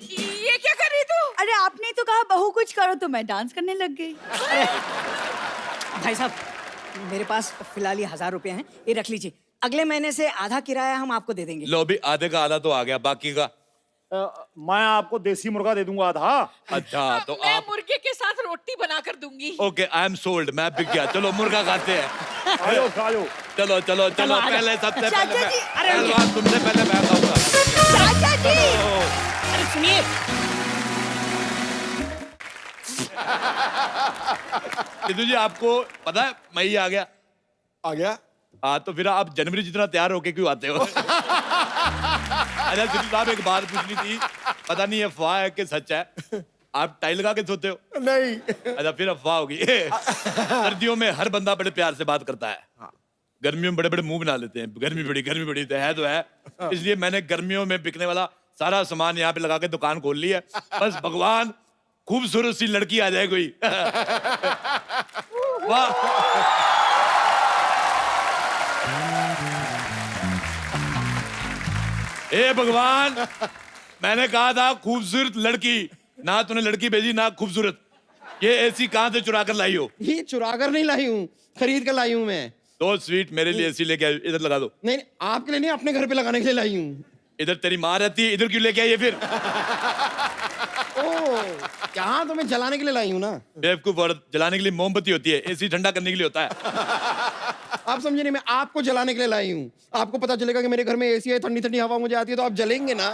Speaker 3: ये क्या कर रही तू?
Speaker 5: अरे आपने तो कहा बहू कुछ करो, तो मैं डांस करने लग गई।
Speaker 6: भाई साहब, मेरे पास फिलहाल ये 1000 रुपए हैं, ये रख लीजिए। अगले महीने से आधा किराया हम आपको दे देंगे।
Speaker 1: लो भी आधे का आधा तो आ गया, बाकी का
Speaker 7: मैं आपको देसी मुर्गा दे दूंगा आधा।
Speaker 1: अच्छा तो
Speaker 3: मैं
Speaker 1: आप
Speaker 3: मुर्गे के साथ रोटी बनाकर दूंगी।
Speaker 1: ओके, आई एम सोल्ड, मैं बिक गया। चलो मुर्गा खाते हैं।
Speaker 7: आयो आयो।
Speaker 1: चलो चलो चलो,
Speaker 6: आ जाओ।
Speaker 1: पहले सबसे
Speaker 5: चाचा
Speaker 1: पहले
Speaker 5: जी,
Speaker 1: मैं
Speaker 6: अरे
Speaker 1: पहलवान, तुमसे पहले मैं खाऊंगा।
Speaker 5: चाचा जी,
Speaker 6: अरे सुनिए,
Speaker 1: सिद्धू जी आपको पता है मैं ही आ गया।
Speaker 2: आ गया?
Speaker 1: हाँ, तो फिर आप जनवरी जितना तैयार होके क्यों आते हो? अच्छा सिद्धू साहब, एक बात पूछनी थी, पता नहीं अफवाह है कि सच है, आप टाई लगा के सोते हो?
Speaker 2: नहीं।
Speaker 1: अच्छा फिर अफवाह होगी। सर्दियों में हर बंदा बड़े प्यार से बात करता है, गर्मियों में बड़े बड़े मुंह बना लेते हैं, गर्मी बड़ी तो है। इसलिए मैंने गर्मियों में बिकने वाला सारा सामान यहाँ पे लगा के दुकान खोल ली है। बस भगवान खूबसूरत सी लड़की आ जाए कोई। वाह। ए भगवान, मैंने कहा था खूबसूरत लड़की, ना तूने लड़की भेजी ना खूबसूरत। ये एसी कहाँ से चुरा कर लाई हो?
Speaker 2: ये चुरा कर नहीं लाई हूँ, खरीद कर लाई हूँ मैं।
Speaker 1: तो स्वीट, मेरे लिए एसी लेके आई, इधर लगा दो।
Speaker 2: नहीं, आपके लिए नहीं, अपने घर पे लगाने के लिए लाई हूँ।
Speaker 1: इधर तेरी माँ रहती है, इधर क्यों लेके आई है फिर?
Speaker 2: ओह, यहाँ तो मैं जलाने के लिए लाई हूँ ना।
Speaker 1: बेवकूफ औरत, जलाने के लिए मोमबत्ती होती है, एसी ठंडा करने के लिए होता है।
Speaker 2: आप समझे नहीं, मैं आपको जलाने के लिए लाई हूँ। आपको पता चलेगा कि मेरे घर में एसी है, ठंडी ठंडी हवा मुझे आती है, तो आप जलेंगे ना।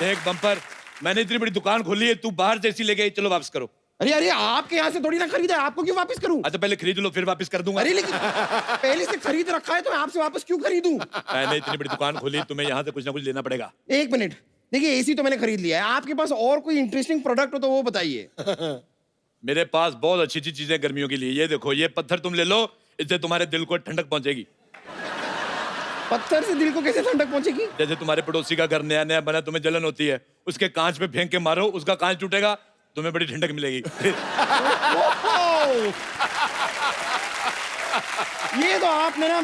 Speaker 1: एक बम्पर, मैंने इतनी बड़ी दुकान खोली है, तू बाहर से एसी लेके आई, चलो वापस करो।
Speaker 2: अरे आपके यहाँ से थोड़ी ना खरीदा है, आपको क्यों वापस करूं?
Speaker 1: अच्छा पहले खरीद लो फिर वापस कर दूंगा।
Speaker 2: अरे लेकिन पहले से खरीद रखा है, तो मैं आपसे वापस क्यों खरीदूं?
Speaker 1: मैंने इतनी बड़ी दुकान खोली, तुम्हें यहाँ से कुछ ना कुछ लेना पड़ेगा।
Speaker 2: एक मिनट, देखिए एसी तो मैंने खरीद लिया है, आपके पास और कोई इंटरेस्टिंग प्रोडक्ट हो तो वो बताइए।
Speaker 1: मेरे पास बहुत अच्छी अच्छी चीजें गर्मियों के लिए। ये देखो, ये पत्थर तुम ले लो, इससे तुम्हारे दिल को ठंडक पहुंचेगी।
Speaker 2: पत्थर से दिल को कैसे ठंडक पहुंचेगी?
Speaker 1: जैसे तुम्हारे पड़ोसी का घर नया नया बना, तुम्हें जलन होती है, उसके कांच पे फेंक के मारो, उसका कांच टूटेगा, तुम्हें बड़ी ठंडक मिलेगी।
Speaker 2: ये तो आपने ना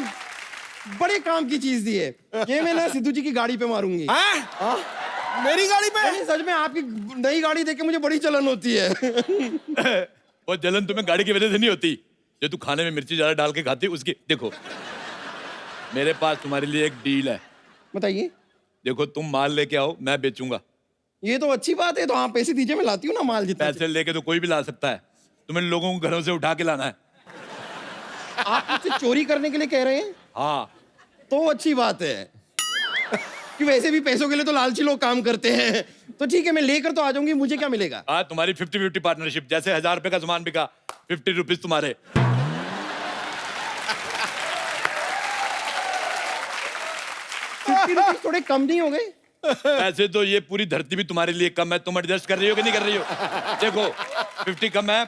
Speaker 2: बड़े काम की चीज दी है। ये मैं ना सिद्धू जी की गाड़ी पे मारूंगी। हाँ?
Speaker 8: मेरी गाड़ी पे?
Speaker 2: नहीं, सच में आपकी नई गाड़ी देख के मुझे बड़ी जलन होती है।
Speaker 1: वो जलन तुम्हें गाड़ी की वजह से नहीं होती, जो तू खाने में मिर्ची ज्यादा डाल के खाती है उसकी। देखो मेरे पास तुम्हारे लिए एक डील है।
Speaker 2: बताइए।
Speaker 1: देखो तुम माल लेके आओ, मैं बेचूंगा,
Speaker 2: ये तो अच्छी बात है, तो आप पैसे दीजिए, मैं लाती हूँ ना माल जितना।
Speaker 1: पैसे लेके तो कोई भी ला सकता है, तुम्हें लोगों को घरों से उठा के लाना है।
Speaker 2: आप मुझसे चोरी करने के लिए कह रहे हैं?
Speaker 1: हाँ,
Speaker 2: तो अच्छी बात है कि वैसे भी पैसों के लिए तो लालची लोग काम करते हैं। तो ठीक है, मैं लेकर तो आ जाऊंगी, मुझे क्या मिलेगा?
Speaker 1: हाँ, तुम्हारी 50-50 पार्टनरशिप, जैसे 1000 रुपए का सामान बिका, 50 रुपीज तुम्हारे।
Speaker 2: 50 रुपीज थोड़े कम नहीं हो गए?
Speaker 1: ऐसे तो ये पूरी धरती भी तुम्हारे लिए कम है, तुम एडजस्ट कर रही हो कि नहीं कर रही हो? देखो 50 कम है,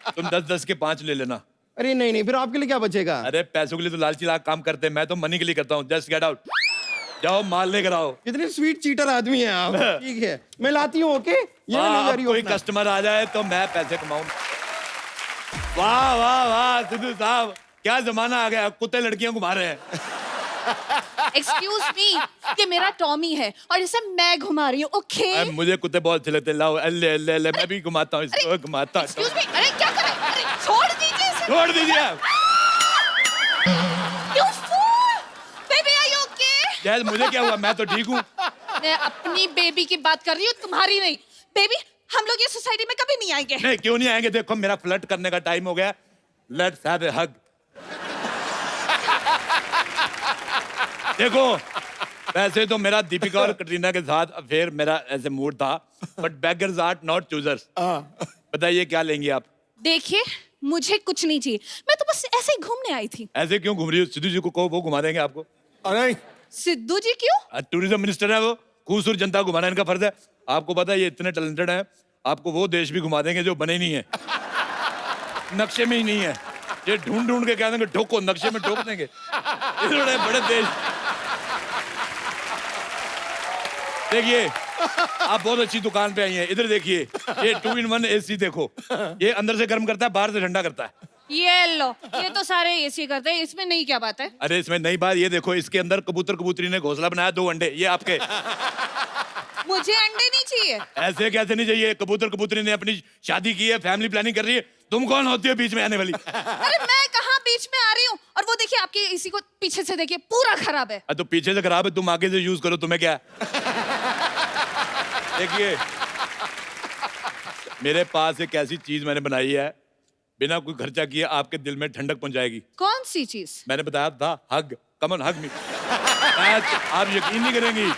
Speaker 1: तुम 10-10 के 5 ले लेना।
Speaker 2: अरे नहीं नहीं, फिर आपके लिए क्या बचेगा?
Speaker 1: अरे पैसों के लिए तो लालची लाख काम करते हैं, मैं तो मनी के लिए करता हूँ। जस्ट गेट आउट, जाओ माल लेकर आओ।
Speaker 2: कितने स्वीट चीटर आदमी हैं आप। ठीक है, मैं लाती हूँ। ओके, ये मैं नहीं
Speaker 1: वाह,
Speaker 2: जा
Speaker 1: अब
Speaker 2: रही हूँ
Speaker 1: कोई
Speaker 2: अपना।
Speaker 1: कस्टमर आ जाए तो मैं पैसे कमाऊं। वाह वाह वाह सिद्धू साहब, क्या जमाना आ गया, कुत्ते लड़कियां घुमा रहे हैं।
Speaker 3: एक्सक्यूज मी, ये मेरा टॉमी है और इसे मैं घुमा रही हूँ। ओके
Speaker 1: अरे, मुझे कुत्ते बहुत अच्छे लगते हैं, लाओ अल्ले अल्ले अल्ले, मैं भी घुमाता हूँ इसको, घुमाता हूँ।
Speaker 3: एक्सक्यूज मी, अरे क्या कर रहे हैं? अरे छोड़ दीजिए इसे।
Speaker 1: छोड़ दीजिए आप।
Speaker 3: You fool! Baby, are you okay?
Speaker 1: यार मुझे क्या हुआ, मैं तो ठीक हूँ।
Speaker 3: मैं अपनी बेबी की बात कर रही हूँ, तुम्हारी नहीं। बेबी, हम लोग ये सोसाइटी में कभी नहीं आएंगे।
Speaker 1: नहीं क्यों नहीं आएंगे, देखो मेरा फ्लर्ट करने का टाइम हो गया। लेट्स हैव ए हग। देखो वैसे तो मेरा दीपिका और कटरीना के साथ अफेयर मेरा ऐसे मूड था, but beggars are not choosers. बताइए क्या लेंगी आप?
Speaker 3: देखिए, मुझे कुछ नहीं चाहिए, मैं तो बस ऐसे ही घूमने आई थी।
Speaker 1: ऐसे क्यों घूम रही हो? सिद्धू जी को कहो, वो घुमा देंगे आपको।
Speaker 7: अरे
Speaker 3: सिद्धू जी क्यों?
Speaker 1: टूरिज्म मिनिस्टर है वो, खूबसूरत जनता को घुमाना इनका फर्ज है। आपको पता है ये इतने टैलेंटेड हैं, आपको वो देश भी घुमा देंगे जो बने नहीं है, नक्शे में ही नहीं है। ये ढूंढ ढूंढ के कह देंगे ठोको, नक्शे में ठोक देंगे। इतने बड़े देश। देखिए आप बहुत अच्छी दुकान पे आई हैं, इधर देखिए, ये 2-in-1 एसी देखो, ये अंदर से गर्म करता है, बाहर से ठंडा करता है।
Speaker 3: ये लो, ये तो सारे एसी करते हैं, इसमें नहीं क्या बात है?
Speaker 1: अरे इसमें नई बात ये देखो, इसके अंदर कबूतर कबूतरी ने घोंसला बनाया, 2 अंडे, ये आपके।
Speaker 3: मुझे अंडे नहीं चाहिए।
Speaker 1: ऐसे कैसे नहीं चाहिए? कबूतर कबूतरी ने अपनी शादी की है, फैमिली प्लानिंग कर रही है, तुम कौन होती हो बीच में आने वाली?
Speaker 3: अरे मैं कहाँ बीच में आ रही हूँ? और वो देखिए आपके एसी को पीछे से देखिए, पूरा खराब है।
Speaker 1: तो पीछे से खराब है, तुम आगे से यूज करो, तुम्हें क्या है? देखिए मेरे पास एक ऐसी चीज मैंने बनाई है, बिना कोई खर्चा किए आपके दिल में ठंडक पहुंचाएगी।
Speaker 3: कौन सी चीज?
Speaker 1: मैंने बताया था हग, कम ऑन हग मी। आप यकीन नहीं करेंगी,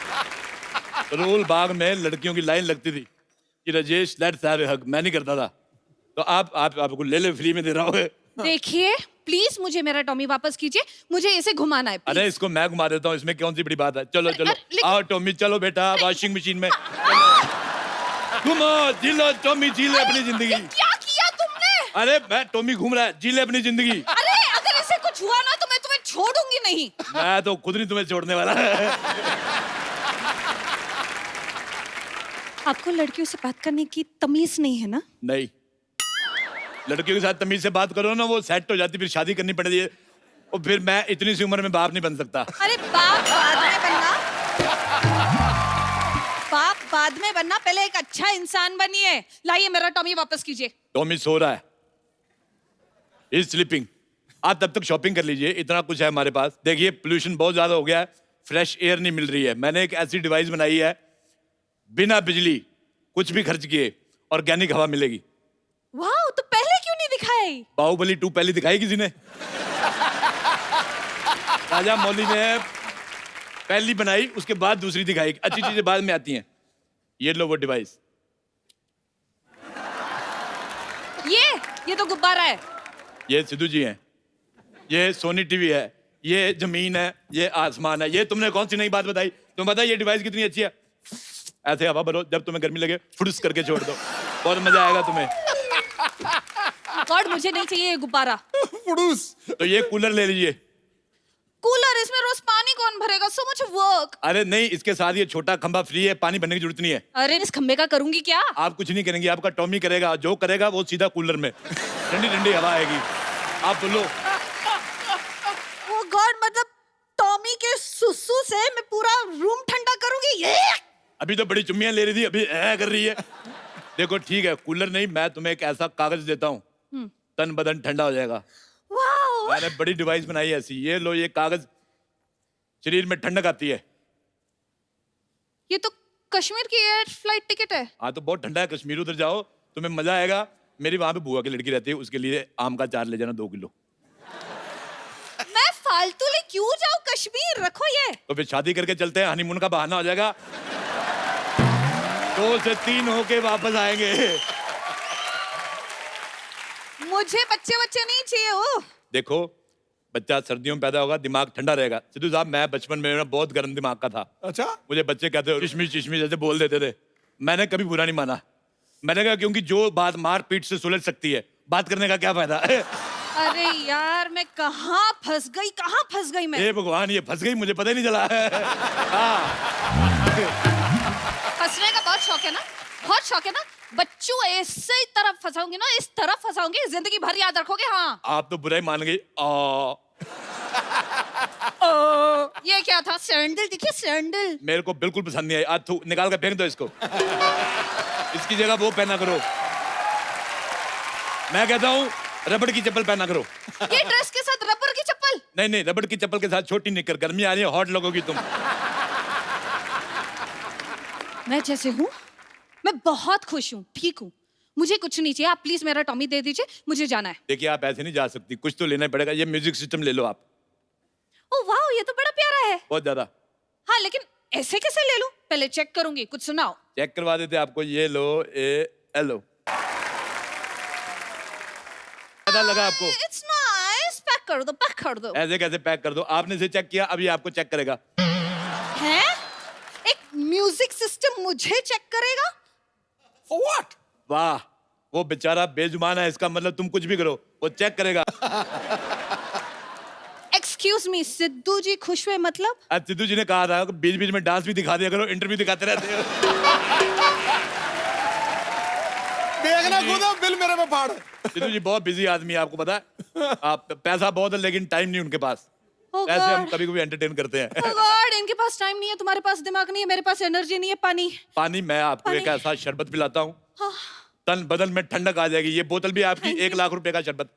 Speaker 1: करोल बाग में लड़कियों की लाइन लगती थी कि राजेश लेट्स हैव ए हग, मैं नहीं करता था, तो आपको ले फ्री में दे रहा हूँ।
Speaker 3: देखिए प्लीज मुझे मेरा टॉमी वापस कीजिए, मुझे इसे घुमाना है please।
Speaker 1: अरे इसको मैं घुमा देता हूँ, इसमें कौन सी बड़ी बात है? चलो चलो
Speaker 3: लेकिन-
Speaker 1: आओ टॉमी, चलो बेटा वॉशिंग मशीन में घूमो, जी लो टॉमी, जी ले अपनी जिंदगी।
Speaker 3: ये क्या किया तुमने?
Speaker 1: अरे मैं टॉमी घूम रहा है, जी ले अपनी जिंदगी।
Speaker 3: अरे अगर इसे कुछ हुआ ना तो मैं तुम्हें छोड़ूंगी नहीं।
Speaker 1: मैं तो खुद नहीं तुम्हें छोड़ने वाला।
Speaker 3: आपको लड़कियों से बात करने की तमीज नहीं है ना?
Speaker 1: नहीं, लड़कियों के साथ तमीज से बात करो ना, वो सेट हो जाती, फिर शादी करनी पड़ती है, और फिर मैं इतनी सी उम्र में बाप नहीं बन सकता।
Speaker 3: अरे बाप बाद में बनना, बाप बाद में बनना, पहले एक अच्छा इंसान बनिए। लाइए मेरा टॉमी वापस कीजिए।
Speaker 1: टॉमी सो रहा है, इज स्लीपिंग। आप तब तक शॉपिंग कर लीजिए, इतना कुछ है हमारे पास। देखिए पोल्यूशन बहुत ज्यादा हो गया है, फ्रेश एयर नहीं मिल रही है, मैंने एक ऐसी डिवाइस बनाई है, बिना बिजली कुछ भी खर्च किए ऑर्गेनिक हवा मिलेगी।
Speaker 3: वाह, तो पहले क्यों नहीं दिखाई?
Speaker 1: बाहुबली 2 पहले दिखाई किसी ने? राजा मौली ने पहली बनाई, उसके बाद दूसरी दिखाई, अच्छी चीजें बाद में आती हैं। ये लो वो डिवाइस।
Speaker 3: ये तो गुब्बारा है।
Speaker 1: ये सिद्धू जी हैं, ये सोनी टीवी है, ये जमीन है, ये आसमान है। ये तुमने कौन सी नई बात बताई? तुम बताइए ये डिवाइस कितनी अच्छी है। ऐसे हवा भरो, जब तुम्हें गर्मी लगे फुड़स करके छोड़ दो, बहुत मजा आएगा तुम्हें।
Speaker 3: गॉड, मुझे नहीं चाहिए ये गुब्बारा।
Speaker 7: फुडूस।
Speaker 1: तो ये कूलर ले लीजिए।
Speaker 3: कूलर, इसमें रोज पानी कौन भरेगा? So much work.
Speaker 1: अरे नहीं, इसके साथ ये छोटा खंभा फ्री है, पानी भरने की जरूरत नहीं है।
Speaker 3: अरे इस खंबे का करूंगी क्या?
Speaker 1: आप कुछ नहीं करेंगे, आपका टॉमी करेगा, जो करेगा वो सीधा कूलर में, ठंडी ठंडी हवा आएगी। आप बोलो।
Speaker 5: ओ गॉड, मतलब टॉमी के सुसु से मैं पूरा रूम ठंडा करूंगी? ये
Speaker 1: अभी तो बड़ी चुम्मियां ले रही थी, अभी कर रही है। देखो ठीक है, कूलर नहीं, मैं तुम्हें एक ऐसा कागज देता हूँ, तन बदन ठंडा हो जाएगा।
Speaker 5: वाओ,
Speaker 1: मैंने बड़ी डिवाइस बनाई है ऐसी, ये लो, ये कागज शरीर में ठंडक आती है।
Speaker 3: ये तो कश्मीर की एयर फ्लाइट टिकट है।
Speaker 1: हाँ तो बहुत ठंडा है कश्मीर, उधर जाओ तुम्हें मजा आएगा। मेरी वहां पे बुआ की लड़की रहती है, उसके लिए आम का चार ले जाना 2 किलो।
Speaker 3: मैं फालतू ले क्यों जाऊं कश्मीर, रखो ये।
Speaker 1: तो फिर शादी करके चलते हैं, हनीमून का बहाना हो जाएगा। 2 से 3 होके वापस आएंगे।
Speaker 3: मुझे बच्चे नहीं चाहिए हो।
Speaker 1: देखो बच्चा सर्दियों में पैदा होगा, दिमाग ठंडा रहेगा। सिद्धू साहब मैं बचपन में मेरा बहुत गर्म दिमाग का था।
Speaker 7: अच्छा,
Speaker 1: मुझे बच्चे कहते चिशमी चिशमी जैसे बोल देते थे, मैंने कभी बुरा नहीं माना। मैंने कहा क्योंकि जो बात मार पीट से सुलझ सकती है, बात करने का क्या फायदा।
Speaker 3: अरे यार मैं कहाँ फंस गई मैं।
Speaker 1: हे भगवान, ये फंस गई, मुझे पता ही नहीं चला। हाँ।
Speaker 3: फंसने का बहुत शौक है ना, बहुत शौक है ना। बच्चों ऐसे ही तरफ फंसाऊंगी ना, इस तरफ फंसाऊंगी, जिंदगी भर याद रखोगे। हाँ
Speaker 1: आप तो बुरा ही मान गई।
Speaker 3: ये क्या था, सैंडल दिखे, सैंडल।
Speaker 1: मेरे को बिल्कुल पसंद नहीं आई। आज थू निकाल कर फेंक दो इसको। इसकी जगह वो पहना करो। मैं कहता हूँ रबड़ की चप्पल पहना करो।
Speaker 3: ये ड्रेस के साथ रबर की चप्पल।
Speaker 1: नहीं, रबड़ की चप्पल के साथ छोटी निकर, गर्मी आ रही है, हॉट लगोगी तुम।
Speaker 3: मैं जैसे हूँ, मैं बहुत खुश हूँ, ठीक हूँ, मुझे कुछ नहीं चाहिए। आप प्लीज मेरा टॉमी दे दीजिए, मुझे जाना है।
Speaker 1: देखिए आप ऐसे नहीं जा सकती, कुछ तो लेना पड़ेगा। ये म्यूजिक सिस्टम ले लो आप।
Speaker 3: ओ वाह, ये तो बड़ा प्यारा है।
Speaker 1: बहुत ज्यादा।
Speaker 3: हाँ लेकिन ऐसे कैसे ले लूं, पहले चेक करूंगी, कुछ सुनाओ।
Speaker 1: चेक करवा देते आपको। ये लो, लो। पता लगा आपको?
Speaker 3: इट्स नाइस, पैक कर दो, पैक कर दो।
Speaker 1: ऐसे कैसे पैक कर दो? आपने इसे चेक किया, अभी आपको चेक करेगा।
Speaker 3: हैं? एक म्यूजिक सिस्टम मुझे चेक करेगा?
Speaker 7: for what?
Speaker 1: वाह, वो बेचारा बेजुबान है, इसका मतलब तुम कुछ भी करो वो चेक करेगा।
Speaker 3: एक्सक्यूज मी, सिद्धू जी खुश हुए मतलब?
Speaker 1: आज सिद्धू जी ने कहा था बीच बीच में डांस भी दिखा दिया करो, इंटरव्यू दिखाते रहते हो।
Speaker 7: देखना खुद बिल मेरे में फाड़।
Speaker 1: सिद्धू जी बहुत बिजी आदमी है, आपको पता है। आप पैसा बहुत है लेकिन टाइम नहीं उनके पास।
Speaker 3: Oh
Speaker 1: ऐसे हम
Speaker 3: God.
Speaker 1: कभी कभी एंटरटेन करते हैं।
Speaker 3: Oh God, इनके पास टाइम नहीं है, तुम्हारे पास दिमाग नहीं है, मेरे पास एनर्जी नहीं है। पानी।
Speaker 1: पानी मैं आपको
Speaker 3: पानी।
Speaker 1: एक ऐसा शरबत पिलाता हूँ,
Speaker 3: हाँ।
Speaker 1: तन बदन में ठंडक आ जाएगी। ये बोतल भी आपकी 1 लाख रुपए का शरबत।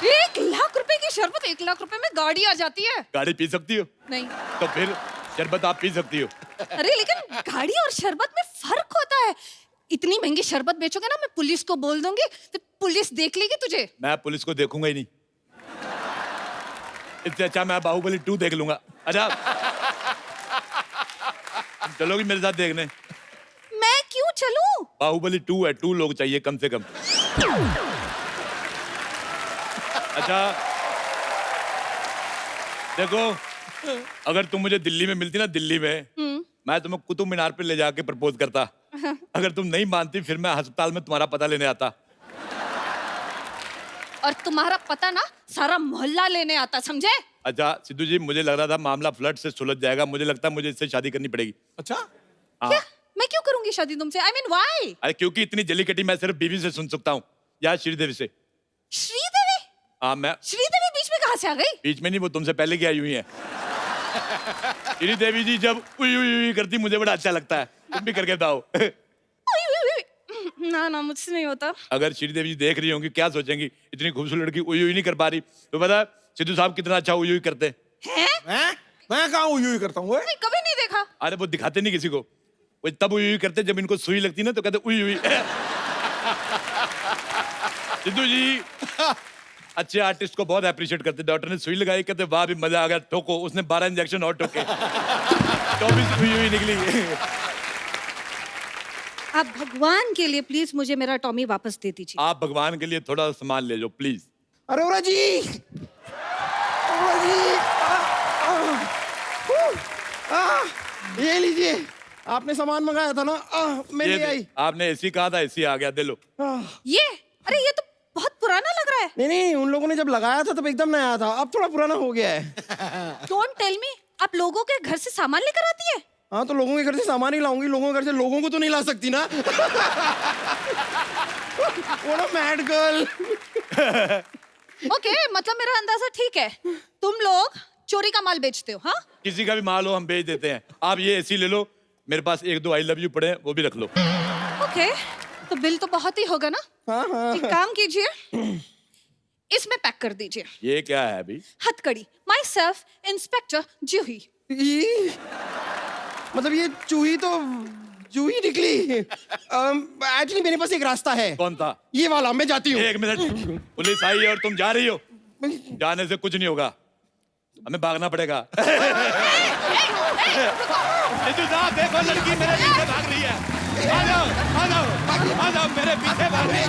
Speaker 3: 1 लाख रुपए की शरबत, 1 लाख रुपए में गाड़ी आ जाती है।
Speaker 1: गाड़ी पी सकती हो
Speaker 3: नहीं।
Speaker 1: तो फिर शरबत आप पी सकती हो।
Speaker 3: अरे लेकिन गाड़ी और शरबत में फर्क होता है। इतनी महंगी शरबत बेचोगे ना, मैं पुलिस को बोल दूंगी, तो पुलिस देख लेगी तुझे।
Speaker 1: मैं पुलिस को देखूंगा ही नहीं, इससे अच्छा मैं बाहुबली 2 देख लूंगा। अच्छा तुम चलोगी मेरे साथ देखने?
Speaker 3: मैं क्यों चलूं?
Speaker 1: बाहुबली 2 है, 2 लोग चाहिए कम से कम। अच्छा देखो, अगर तुम मुझे दिल्ली में मिलती ना, दिल्ली में मैं तुम्हें कुतुब मीनार पे ले जाके प्रपोज करता। अगर तुम नहीं मानती फिर मैं अस्पताल में तुम्हारा पता लेने आता।
Speaker 3: और तुम्हारा पता ना सारा मोहल्ला लेने आता, समझे?
Speaker 1: अच्छा सिद्धू जी, मुझे लग रहा था मामला फ्लड से सुलझ जाएगा। मुझे लगता है मुझे इससे शादी करनी पड़ेगी।
Speaker 7: अच्छा,
Speaker 1: हाँ।
Speaker 3: क्या? मैं क्यों करूंगी शादी तुमसे? I mean why?
Speaker 1: अरे क्योंकि इतनी जली कटी मैं सिर्फ बीवी से सुन सकता हूँ, या श्रीदेवी से।
Speaker 3: श्रीदेवी?
Speaker 1: हाँ मैं
Speaker 3: श्रीदेवी बीच में कहाँ से आ गई?
Speaker 1: बीच में नहीं, वो तुमसे पहले की आई हुई है। श्रीदेवी जी जब उई उई उई करती मुझे बड़ा अच्छा लगता है। तुम भी करके बताओ।
Speaker 3: ना ना, मुझसे नहीं होता।
Speaker 1: अगर श्रीदेवी जी देख रही होंगी क्या सोचेंगी, इतनी खूबसूरत लड़की उई उई नहीं कर पा रही। तो पता है सिद्धू साहब कितना अच्छा उई उई करते।
Speaker 3: हैं?
Speaker 7: मैं कहाँ यूं करता हूँ?
Speaker 3: नहीं, कभी नहीं देखा।
Speaker 1: अरे वो दिखाते नहीं किसी को, वो तब उई उई करते जब इनको सुई लगती ना तो कहते उई उई। सिद्धू जी अच्छे आर्टिस्ट को बहुत अप्रिशिएट करते। डॉक्टर ने सुई लगाई, कहते वाह भी मजा आ गया, ठोको। उसने 12 इंजेक्शन और ठोके, 24 हुई हुई निकली।
Speaker 3: आप भगवान के लिए प्लीज मुझे मेरा टॉमी वापस दे दीजिए।
Speaker 1: आप भगवान के लिए थोड़ा सामान ले लो प्लीज।
Speaker 2: अरे ओरा जी, ओरा जी, ये लीजिए, आपने सामान मंगाया था ना, मैं ले आई।
Speaker 1: आपने एसी कहा था, एसी आ गया, दे लो।
Speaker 3: ये, अरे ये तो बहुत पुराना लग रहा है।
Speaker 2: नहीं नहीं, उन लोगों ने जब लगाया था तब एकदम नया था, अब थोड़ा पुराना हो गया है।
Speaker 3: डोंट टेल मी, आप लोगों के घर से सामान लेकर आती है?
Speaker 2: हाँ तो लोगों के घर से सामान ही लाऊंगी, लोगों के घर से लोगों को तो नहीं ला सकती ना। वो ना मैड गर्ल।
Speaker 3: ओके, मतलब मेरा अंदाजा ठीक है, तुम लोग चोरी का माल बेचते हो। हाँ,
Speaker 1: किसी का भी माल हो हम बेच देते हैं। आप ये एसी ले लो, मेरे पास 1-2 आई लव यू पड़े हैं, वो भी रख लो।
Speaker 3: ओके, तो बिल तो बहुत ही होगा ना।
Speaker 2: हाँ हाँ।
Speaker 3: एक काम कीजिए, इसमें पैक कर दीजिए।
Speaker 1: ये क्या है अभी?
Speaker 3: हथकड़ी, माई सेल्फ इंस्पेक्टर जूही।
Speaker 2: ई, मतलब ये चूही निकली। एक्चुअली मेरे पास एक रास्ता है।
Speaker 1: कौन था?
Speaker 2: ये वाला, मैं जाती हूँ।
Speaker 1: 1 मिनट, पुलिस आई है और तुम जा रही हो। जाने से कुछ नहीं होगा, हमें भागना पड़ेगा। जीजू साहब देखो, लड़की मेरे पीछे भाग रही है। आ जाओ, आ जाओ, आ जाओ, मेरे पीछे भाग रही है।